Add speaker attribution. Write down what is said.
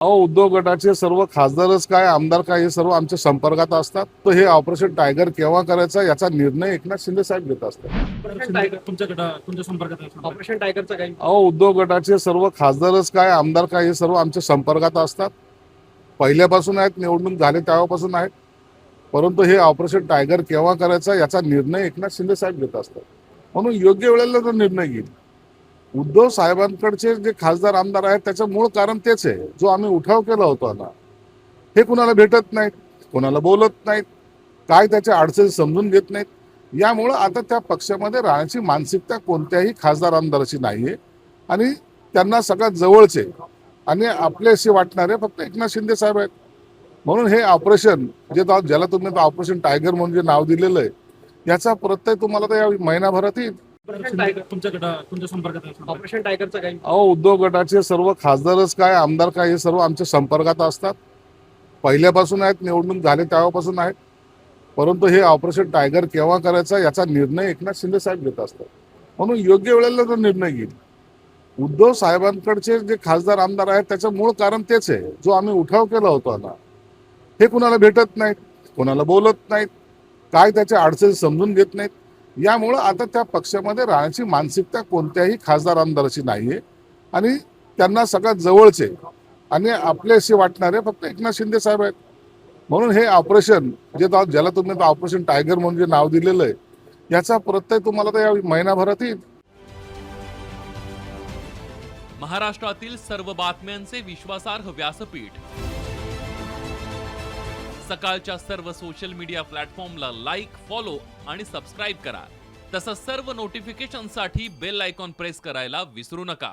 Speaker 1: उद्योग गटाचे सर्व खासदारच काय आमदार काय हे सर्व आमच्या संपर्कात असतात. तर हे ऑपरेशन टायगर केव्हा करायचा याचा निर्णय एकनाथ शिंदे साहेब घेत असतात.
Speaker 2: ऑपरेशन टायगर तुमच्या संपर्कात आहे. ऑपरेशन टायगरचा काही
Speaker 1: उद्योग गटाचे सर्व खासदारच काय आमदार काय हे सर्व आमच्या संपर्कात असतात. पहिल्यापासून आहेत, निवडणूक झाले तेव्हापासून आहेत. परंतु हे ऑपरेशन टायगर केव्हा करायचा याचा निर्णय एकनाथ शिंदे साहेब घेत असतात. म्हणून योग्य वेळेला तो निर्णय घेईल. उद्धव साहेबांकडचे जे खासदार आमदार आहेत त्याचं मूळ कारण तेच आहे. जो आम्ही उठाव केला होता ना, हे कुणाला भेटत नाहीत, कोणाला बोलत नाहीत, काय त्याच्या अडचणी समजून घेत नाहीत. यामुळं आता त्या पक्षामध्ये राहण्याची मानसिकता कोणत्याही खासदार आमदाराची नाहीये आणि त्यांना सगळ्यात जवळचे आणि आपल्याशी वाटणारे फक्त एकनाथ शिंदे साहेब आहेत. म्हणून हे ऑपरेशन ज्याला तुम्ही ऑपरेशन टायगर म्हणून जे नाव दिलेलं आहे याचा प्रत्यय तुम्हाला तर या महिनाभरात येईल.
Speaker 2: ऑपरेशन टायगर तुमच्या संपर्कात आहे. ऑपरेशन टायगरचा काही
Speaker 1: उद्योग गटाचे सर्व खासदारच काय आमदार काय हे सर्व आमच्या संपर्कात असतात. पहिल्यापासून आहेत, निवडणूक झाले तेव्हापासून आहेत. परंतु हे ऑपरेशन टायगर केव्हा करायचा याचा निर्णय एकनाथ शिंदे साहेब घेत असतात. म्हणून योग्य वेळेला तो निर्णय घेईल. उद्धव साहेबांकडचे जे खासदार आमदार आहेत त्याचं मूळ कारण तेच आहे. जो आम्ही उठाव केला होता ना, हे कुणाला भेटत नाहीत, कोणाला बोलत नाहीत, काय त्याच्या अडचणी समजून घेत नाहीत. यामुळं आता त्या पक्षामध्ये राहण्याची मानसिकता कोणत्याही खासदार आमदाराची नाहीये आणि त्यांना सगळ्यात जवळचे आणि आपल्याशी वाटणारे फक्त एकनाथ शिंदे साहेब आहेत. म्हणून हे ऑपरेशन ज्याला तुम्ही ऑपरेशन टायगर म्हणून जे नाव दिलेलं आहे याचा प्रत्यय तुम्हाला तर या महिनाभरात येईल.
Speaker 3: महाराष्ट्रातील सर्व बातम्यांचे विश्वासार्ह व्यासपीठ, सकाळच्या सर्व सोशल मीडिया प्लॅटफॉर्मला लाईक, फॉलो आणि सबस्क्राईब करा. तसंच सर्व नोटिफिकेशनसाठी बेल आयकॉन प्रेस करायला विसरू नका.